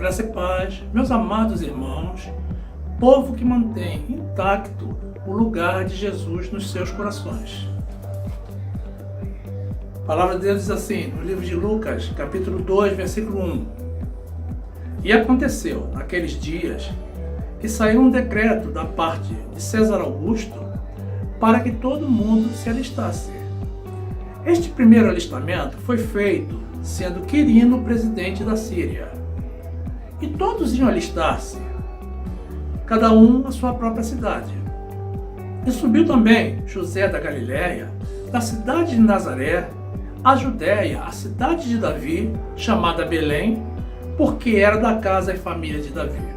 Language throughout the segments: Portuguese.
Graça e paz, meus amados irmãos, povo que mantém intacto o lugar de Jesus nos seus corações. A palavra de Deus diz assim, no livro de Lucas, capítulo 2, versículo 1. E aconteceu, naqueles dias, que saiu um decreto da parte de César Augusto para que todo mundo se alistasse. Este primeiro alistamento foi feito sendo Quirino presidente da Síria. E todos iam alistar-se, cada um à sua própria cidade. E subiu também José da Galiléia, da cidade de Nazaré, a Judéia, a cidade de Davi, chamada Belém, porque era da casa e família de Davi,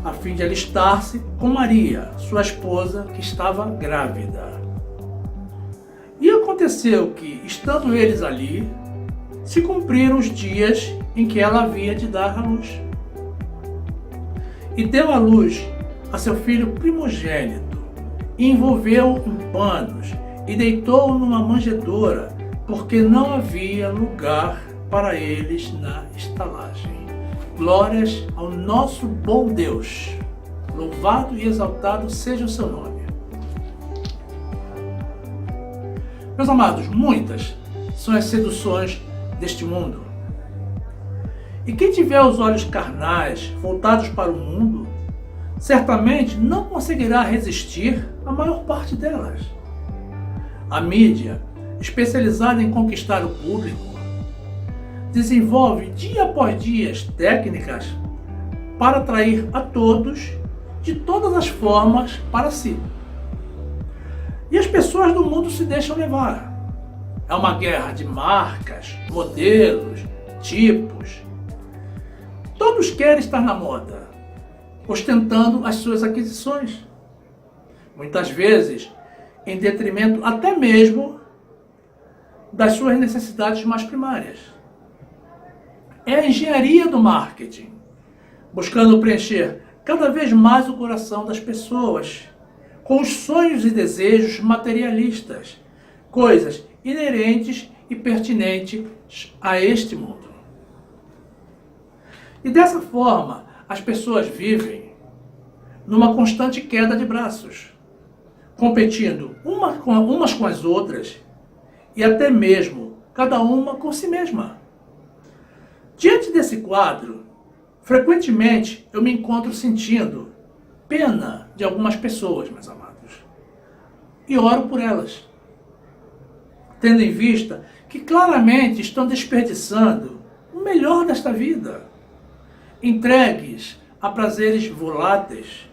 a fim de alistar-se com Maria, sua esposa, que estava grávida. E aconteceu que, estando eles ali, se cumpriram os dias em que ela havia de dar à luz. E deu à luz a seu filho primogênito, e envolveu-o em panos, e deitou-o numa manjedoura, porque não havia lugar para eles na estalagem. Glórias ao nosso bom Deus. Louvado e exaltado seja o seu nome. Meus amados, muitas são as seduções deste mundo. E quem tiver os olhos carnais voltados para o mundo, certamente não conseguirá resistir à maior parte delas. A mídia, especializada em conquistar o público, desenvolve dia após dia técnicas para atrair a todos de todas as formas para si. E as pessoas do mundo se deixam levar. É uma guerra de marcas, modelos, tipos. Todos querem estar na moda, ostentando as suas aquisições. Muitas vezes, em detrimento até mesmo das suas necessidades mais primárias. É a engenharia do marketing, buscando preencher cada vez mais o coração das pessoas com os sonhos e desejos materialistas, coisas inerentes e pertinentes a este mundo. E dessa forma, as pessoas vivem numa constante queda de braços, competindo umas com as outras e até mesmo cada uma com si mesma. Diante desse quadro, frequentemente eu me encontro sentindo pena de algumas pessoas, meus amados, e oro por elas, tendo em vista que claramente estão desperdiçando o melhor desta vida, entregues a prazeres voláteis,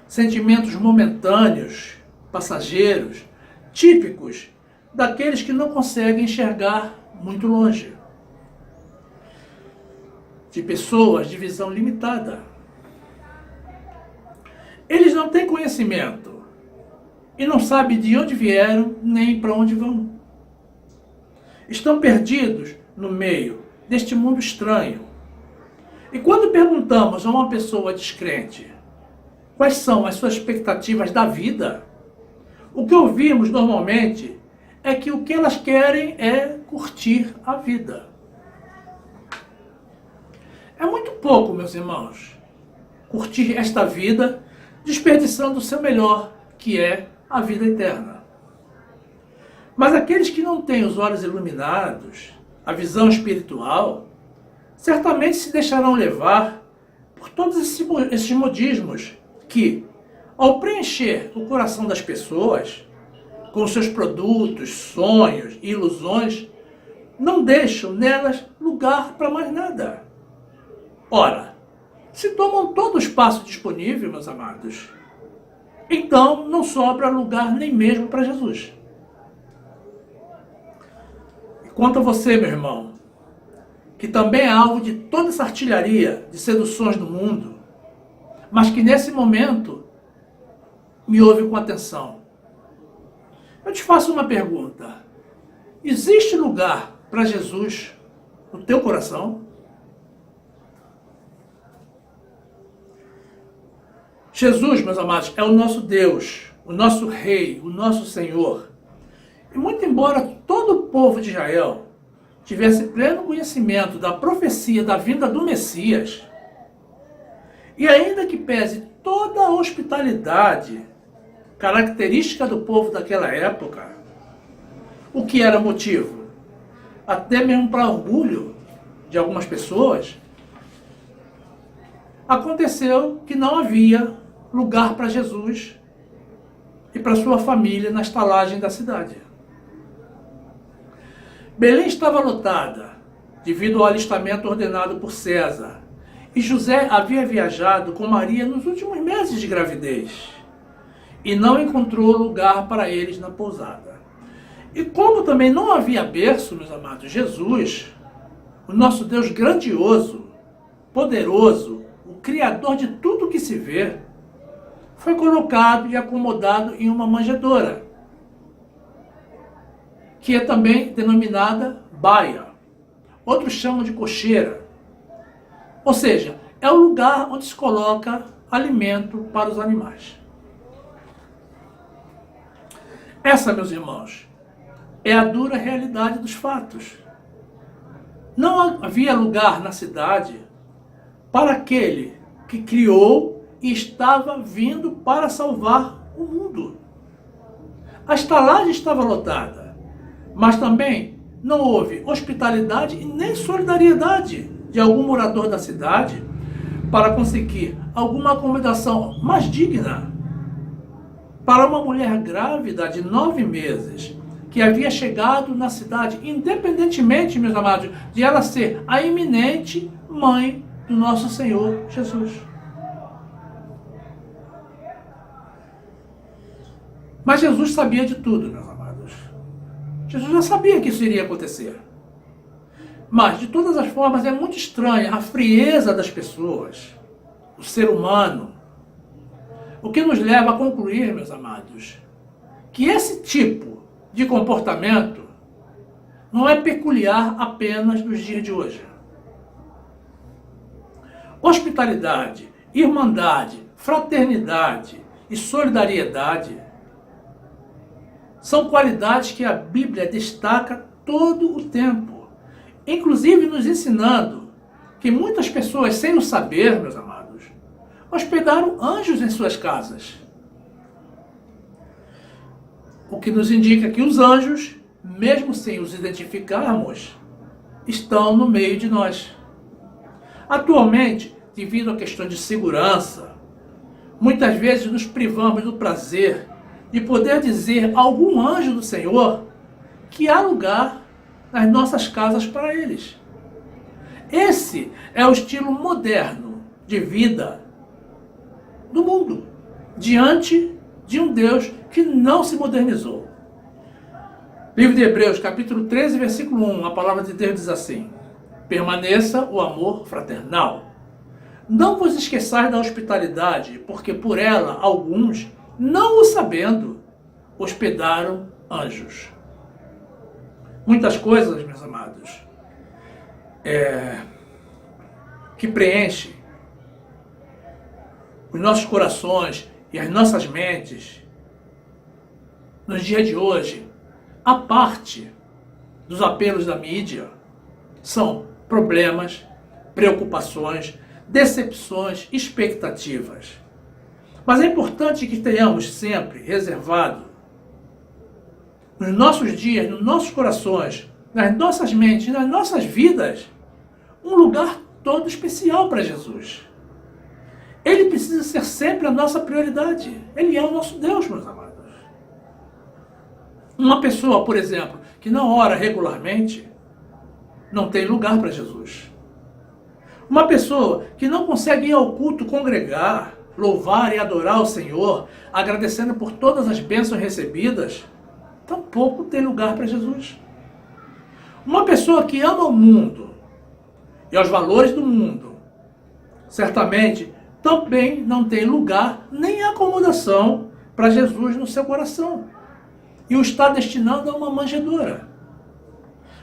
sentimentos momentâneos, passageiros, típicos daqueles que não conseguem enxergar muito longe, de pessoas de visão limitada. Eles não têm conhecimento e não sabem de onde vieram nem para onde vão. Estão perdidos no meio deste mundo estranho. E quando perguntamos a uma pessoa descrente quais são as suas expectativas da vida, o que ouvimos normalmente é que o que elas querem é curtir a vida. É muito pouco, meus irmãos, curtir esta vida desperdiçando o seu melhor, que é a vida eterna. Mas aqueles que não têm os olhos iluminados, a visão espiritual, certamente se deixarão levar por todos esses modismos que, ao preencher o coração das pessoas com seus produtos, sonhos e ilusões, não deixam nelas lugar para mais nada. Ora, se tomam todo o espaço disponível, meus amados, então não sobra lugar nem mesmo para Jesus. E quanto a você, meu irmão, que também é alvo de toda essa artilharia de seduções do mundo, mas que nesse momento me ouve com atenção, eu te faço uma pergunta. Existe lugar para Jesus no teu coração? Jesus, meus amados, é o nosso Deus, o nosso Rei, o nosso Senhor. E muito embora todo o povo de Israel tivesse pleno conhecimento da profecia da vinda do Messias, e ainda que pese toda a hospitalidade característica do povo daquela época, o que era motivo até mesmo para orgulho de algumas pessoas, aconteceu que não havia lugar para Jesus e para sua família na estalagem da cidade. Belém estava lotada devido ao alistamento ordenado por César, e José havia viajado com Maria nos últimos meses de gravidez e não encontrou lugar para eles na pousada. E como também não havia berço, meus amados, Jesus, o nosso Deus grandioso, poderoso, o Criador de tudo que se vê, foi colocado e acomodado em uma manjedoura, que é também denominada baia. Outros chamam de cocheira. Ou seja, é o lugar onde se coloca alimento para os animais. Essa, meus irmãos, é a dura realidade dos fatos. Não havia lugar na cidade para aquele que criou e estava vindo para salvar o mundo. A estalagem estava lotada, mas também não houve hospitalidade e nem solidariedade de algum morador da cidade para conseguir alguma acomodação mais digna para uma mulher grávida de 9 meses, que havia chegado na cidade, independentemente, meus amados, de ela ser a iminente mãe do nosso Senhor Jesus. Mas Jesus sabia de tudo, meus amados. Jesus já sabia que isso iria acontecer. Mas, de todas as formas, é muito estranha a frieza das pessoas, o ser humano, o que nos leva a concluir, meus amados, que esse tipo de comportamento não é peculiar apenas nos dias de hoje. Hospitalidade, irmandade, fraternidade e solidariedade são qualidades que a Bíblia destaca todo o tempo, inclusive nos ensinando que muitas pessoas, sem o saber, meus amados, hospedaram anjos em suas casas. O que nos indica que os anjos, mesmo sem os identificarmos, estão no meio de nós. Atualmente, devido a questões de segurança, muitas vezes nos privamos do prazer de poder dizer a algum anjo do Senhor que há lugar nas nossas casas para eles. Esse é o estilo moderno de vida do mundo, diante de um Deus que não se modernizou. Livro de Hebreus, capítulo 13, versículo 1, a palavra de Deus diz assim: permaneça o amor fraternal. Não vos esqueçais da hospitalidade, porque por ela alguns, não o sabendo, hospedaram anjos. Muitas coisas, meus amados, que preenchem os nossos corações e as nossas mentes nos dias de hoje, a parte dos apelos da mídia, são problemas, preocupações, decepções, expectativas. Mas é importante que tenhamos sempre reservado nos nossos dias, nos nossos corações, nas nossas mentes, nas nossas vidas, um lugar todo especial para Jesus. Ele precisa ser sempre a nossa prioridade. Ele é o nosso Deus, meus amados. Uma pessoa, por exemplo, que não ora regularmente, não tem lugar para Jesus. Uma pessoa que não consegue ir ao culto congregar, louvar e adorar o Senhor, agradecendo por todas as bênçãos recebidas, tampouco tem lugar para Jesus. Uma pessoa que ama o mundo e os valores do mundo, certamente também não tem lugar nem acomodação para Jesus no seu coração. E o está destinando a uma manjedoura.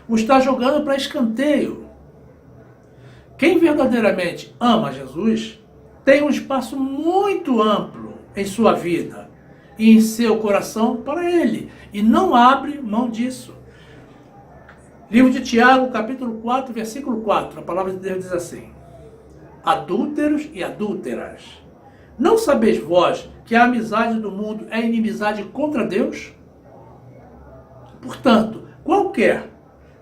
O está jogando para escanteio. Quem verdadeiramente ama Jesus tem um espaço muito amplo em sua vida e em seu coração para Ele. E não abre mão disso. Livro de Tiago, capítulo 4, versículo 4, a palavra de Deus diz assim: adúlteros e adúlteras, não sabeis vós que a amizade do mundo é inimizade contra Deus? Portanto, qualquer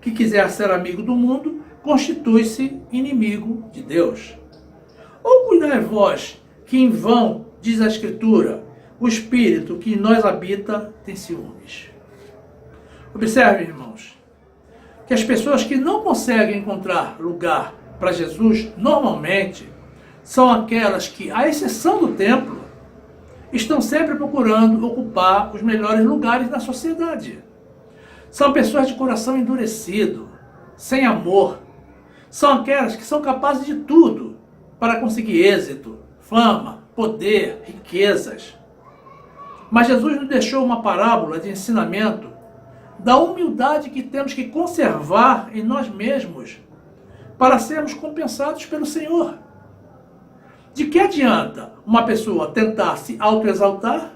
que quiser ser amigo do mundo, constitui-se inimigo de Deus. Ou cuidai vós que em vão, diz a Escritura, o Espírito que em nós habita tem ciúmes. Observe, irmãos, que as pessoas que não conseguem encontrar lugar para Jesus, normalmente, são aquelas que, à exceção do templo, estão sempre procurando ocupar os melhores lugares na sociedade. São pessoas de coração endurecido, sem amor. São aquelas que são capazes de tudo para conseguir êxito, fama, poder, riquezas. Mas Jesus nos deixou uma parábola de ensinamento da humildade que temos que conservar em nós mesmos para sermos compensados pelo Senhor. De que adianta uma pessoa tentar se autoexaltar,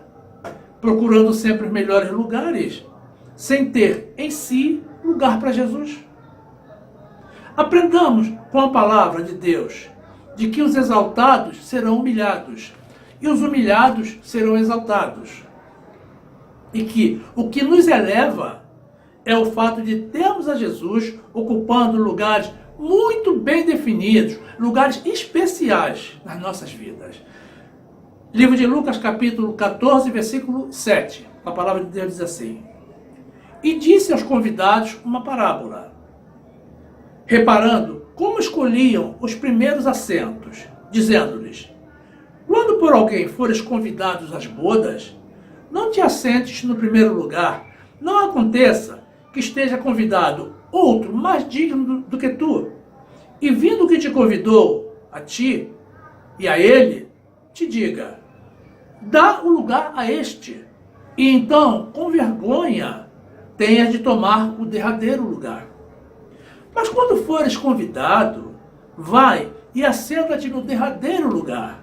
procurando sempre os melhores lugares, sem ter em si lugar para Jesus? Aprendamos com a palavra de Deus de que os exaltados serão humilhados e os humilhados serão exaltados. E que o que nos eleva é o fato de termos a Jesus ocupando lugares muito bem definidos, lugares especiais nas nossas vidas. Livro de Lucas, capítulo 14, versículo 7. A palavra de Deus diz assim: e disse aos convidados uma parábola, reparando como escolhiam os primeiros assentos, dizendo-lhes: quando por alguém fores convidados às bodas, não te assentes no primeiro lugar, não aconteça que esteja convidado outro mais digno do que tu, e vindo que te convidou a ti e a ele, te diga: dá o lugar a este, e então, com vergonha, tenhas de tomar o derradeiro lugar. Mas quando fores convidado, vai e assenta-te no derradeiro lugar,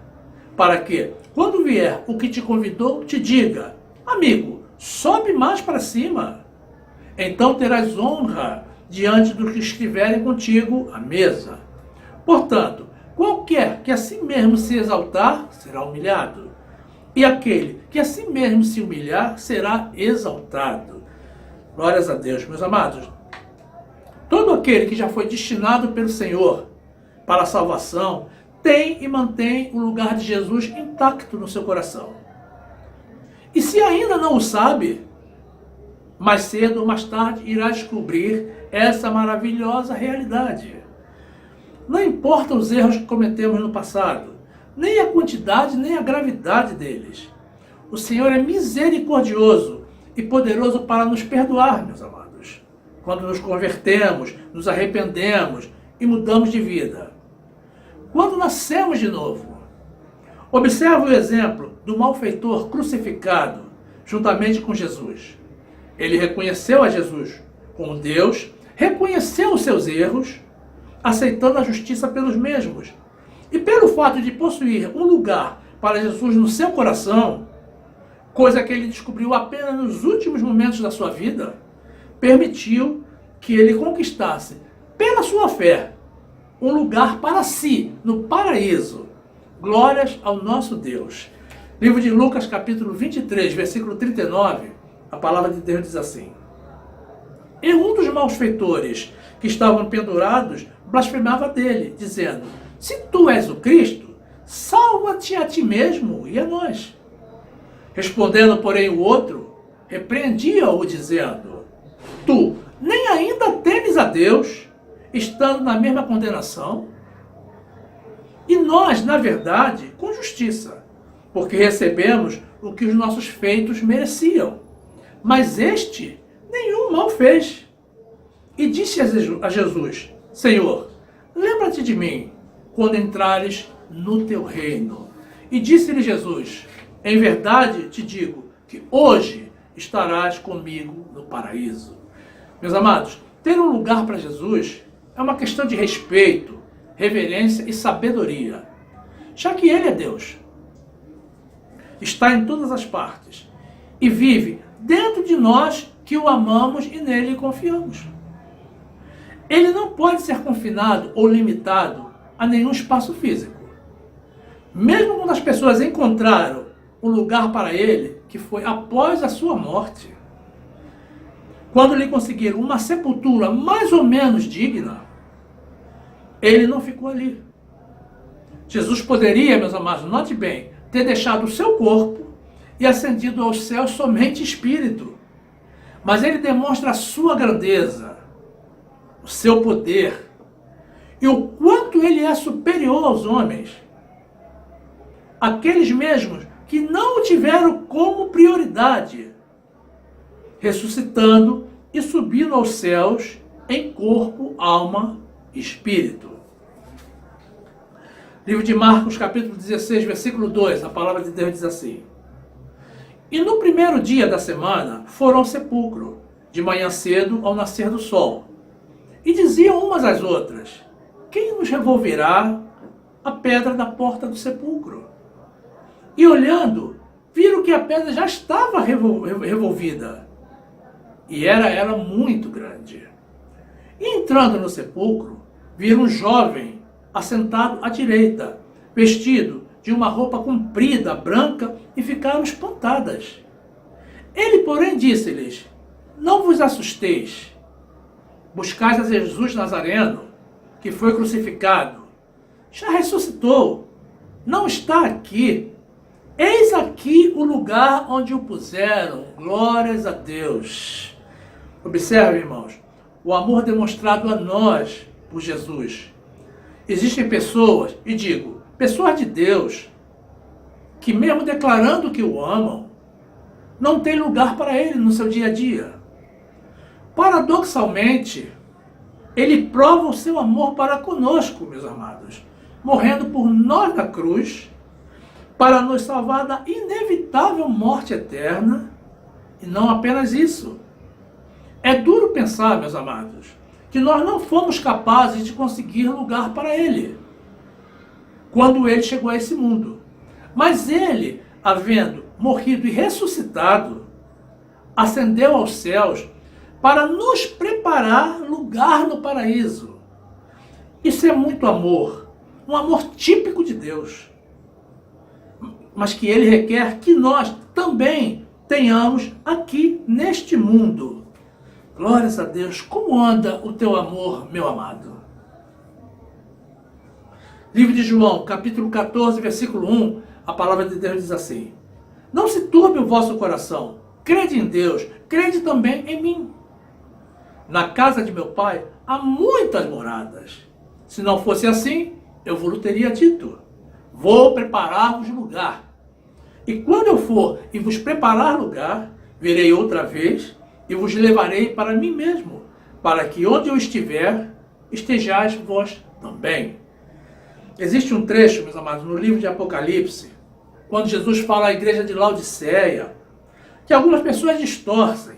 para que, quando vier o que te convidou, te diga: amigo, sobe mais para cima. Então terás honra diante dos que estiverem contigo à mesa. Portanto, qualquer que a si mesmo se exaltar, será humilhado, e aquele que a si mesmo se humilhar, será exaltado. Glórias a Deus, meus amados. Todo aquele que já foi destinado pelo Senhor para a salvação, tem e mantém o lugar de Jesus intacto no seu coração. E se ainda não o sabe, mais cedo ou mais tarde irá descobrir essa maravilhosa realidade. Não importa os erros que cometemos no passado, nem a quantidade, nem a gravidade deles. O Senhor é misericordioso e poderoso para nos perdoar, meus amados, quando nos convertemos, nos arrependemos e mudamos de vida. Quando nascemos de novo. Observe o exemplo do malfeitor crucificado juntamente com Jesus. Ele reconheceu a Jesus como Deus, reconheceu os seus erros, aceitando a justiça pelos mesmos. E pelo fato de possuir um lugar para Jesus no seu coração, coisa que ele descobriu apenas nos últimos momentos da sua vida, permitiu que ele conquistasse, pela sua fé, um lugar para si, no paraíso. Glórias ao nosso Deus. Livro de Lucas, capítulo 23, versículo 39, a palavra de Deus diz assim: e um dos malfeitores que estavam pendurados blasfemava dele, dizendo: se tu és o Cristo, salva-te a ti mesmo e a nós. Respondendo, porém, o outro, repreendia-o, dizendo: tu nem ainda temes a Deus, estando na mesma condenação? E nós, na verdade, com justiça, porque recebemos o que os nossos feitos mereciam. Mas este nenhum mal fez. E disse a Jesus: Senhor, lembra-te de mim quando entrares no teu reino. E disse-lhe Jesus: em verdade te digo que hoje estarás comigo no paraíso. Meus amados, ter um lugar para Jesus é uma questão de respeito, reverência e sabedoria, já que Ele é Deus. Está em todas as partes e vive dentro de nós que o amamos e nele confiamos. Ele não pode ser confinado ou limitado a nenhum espaço físico. Mesmo quando as pessoas encontraram um lugar para ele, que foi após a sua morte, quando lhe conseguiram uma sepultura mais ou menos digna, ele não ficou ali. Jesus poderia, meus amados, note bem, ter deixado o seu corpo e ascendido aos céus somente espírito. Mas ele demonstra a sua grandeza, o seu poder e o quanto ele é superior aos homens. Aqueles mesmos que não o tiveram como prioridade, ressuscitando e subindo aos céus em corpo, alma e espírito. Livro de Marcos, capítulo 16, versículo 2, a palavra de Deus diz assim: E no primeiro dia da semana foram ao sepulcro, de manhã cedo ao nascer do sol, e diziam umas às outras: Quem nos revolverá a pedra da porta do sepulcro? E olhando, viram que a pedra já estava revolvida, e era ela muito grande. E entrando no sepulcro, viram um jovem assentado à direita, vestido de uma roupa comprida, branca, e ficaram espantadas. Ele, porém, disse-lhes: Não vos assusteis. Buscais a Jesus Nazareno, que foi crucificado. Já ressuscitou. Não está aqui. Eis aqui o lugar onde o puseram. Glórias a Deus. Observe, irmãos, o amor demonstrado a nós por Jesus. Existem pessoas, e digo, pessoas de Deus, que mesmo declarando que o amam, não tem lugar para ele no seu dia a dia. Paradoxalmente, ele prova o seu amor para conosco, meus amados, morrendo por nós na cruz, para nos salvar da inevitável morte eterna, e não apenas isso. É duro pensar, meus amados, que nós não fomos capazes de conseguir lugar para ele, quando ele chegou a esse mundo. Mas ele, havendo morrido e ressuscitado, ascendeu aos céus para nos preparar lugar no paraíso. Isso é muito amor, um amor típico de Deus, mas que ele requer que nós também tenhamos aqui neste mundo. Glórias a Deus. Como anda o teu amor, meu amado? Livro de João, capítulo 14, versículo 1, a palavra de Deus diz assim: Não se turbe o vosso coração, crede em Deus, crede também em mim. Na casa de meu pai há muitas moradas. Se não fosse assim, eu vos teria dito: Vou preparar-vos lugar. E quando eu for e vos preparar lugar, virei outra vez e vos levarei para mim mesmo, para que onde eu estiver, estejais vós também. Existe um trecho, meus amados, no livro de Apocalipse, quando Jesus fala à igreja de Laodiceia, que algumas pessoas distorcem,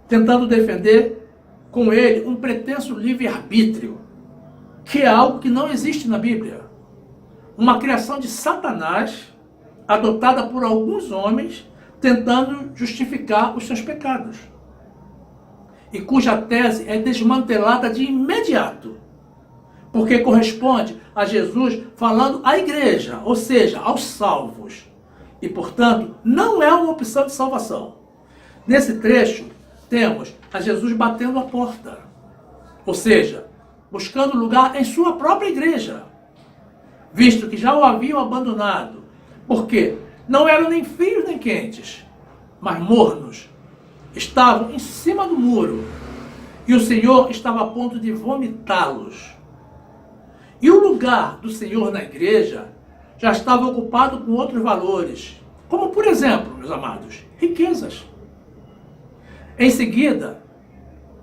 tentando defender com ele um pretenso livre-arbítrio, que é algo que não existe na Bíblia. Uma criação de Satanás, adotada por alguns homens, tentando justificar os seus pecados, e cuja tese é desmantelada de imediato, porque corresponde a Jesus falando à igreja, ou seja, aos salvos, e portanto não é uma opção de salvação. Nesse trecho temos a Jesus batendo a porta, ou seja, buscando lugar em sua própria igreja, visto que já o haviam abandonado, porque não eram nem frios nem quentes, mas mornos. Estavam em cima do muro, e o Senhor estava a ponto de vomitá-los. E o lugar do Senhor na igreja já estava ocupado com outros valores, como por exemplo, meus amados, riquezas. Em seguida,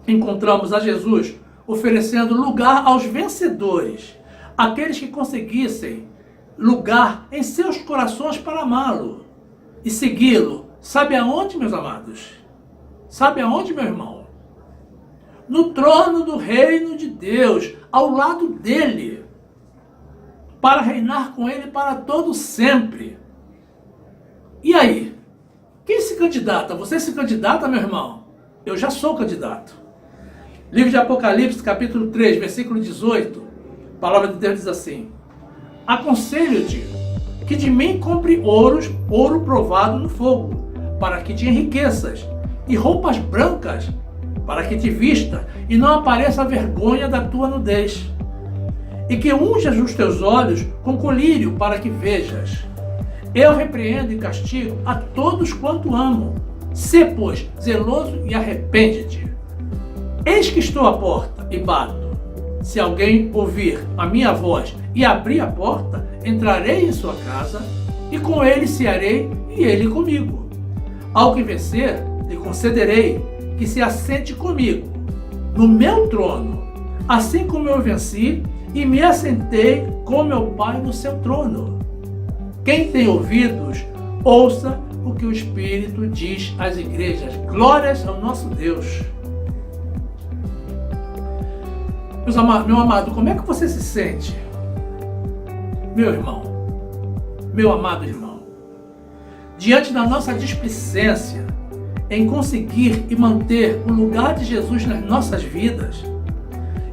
encontramos a Jesus oferecendo lugar aos vencedores, aqueles que conseguissem lugar em seus corações para amá-lo e segui-lo. Sabe aonde, meus amados? Sabe aonde, meu irmão? No trono do reino de Deus, ao lado dele, para reinar com ele para todo sempre. E aí? Quem se candidata? Você se candidata, meu irmão? Eu já sou candidato. Livro de Apocalipse, capítulo 3, versículo 18. A palavra de Deus diz assim: aconselho-te que de mim compre ouro provado no fogo, para que te enriqueças, e roupas brancas, para que te vista, e não apareça a vergonha da tua nudez. E que unjas os teus olhos com colírio, para que vejas. Eu repreendo e castigo a todos quanto amo. Sê, pois, zeloso e arrepende-te. Eis que estou à porta e bato. Se alguém ouvir a minha voz e abrir a porta, entrarei em sua casa, e com ele cearei, e ele comigo. Ao que vencer, lhe concederei que se assente comigo no meu trono, assim como eu venci e me assentei com meu Pai no seu trono. Quem tem ouvidos, ouça o que o Espírito diz às igrejas. Glórias ao nosso Deus. Meu amado, como é que você se sente? Meu irmão, meu amado irmão, diante da nossa displicência em conseguir e manter o lugar de Jesus nas nossas vidas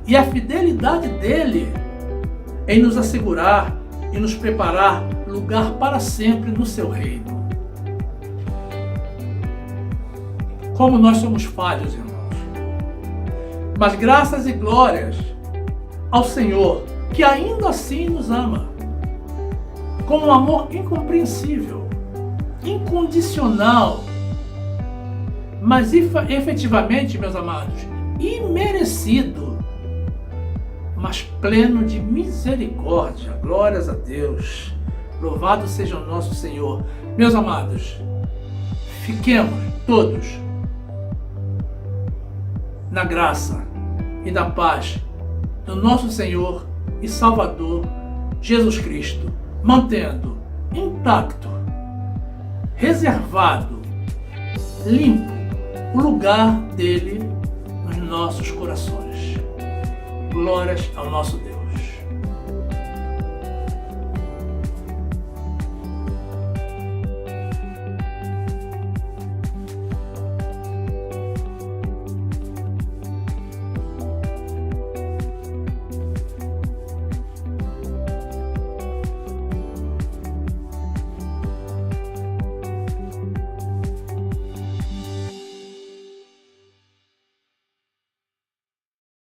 e a fidelidade dele em nos assegurar e nos preparar lugar para sempre no seu reino. Como nós somos falhos, irmãos. Mas graças e glórias ao Senhor, que ainda assim nos ama, com um amor incompreensível, incondicional, mas efetivamente, meus amados, imerecido, mas pleno de misericórdia. Glórias a Deus. Louvado seja o nosso Senhor. Meus amados, fiquemos todos na graça e na paz do nosso Senhor e Salvador Jesus Cristo, mantendo intacto, reservado, limpo o lugar dele nos nossos corações. Glórias ao nosso Deus.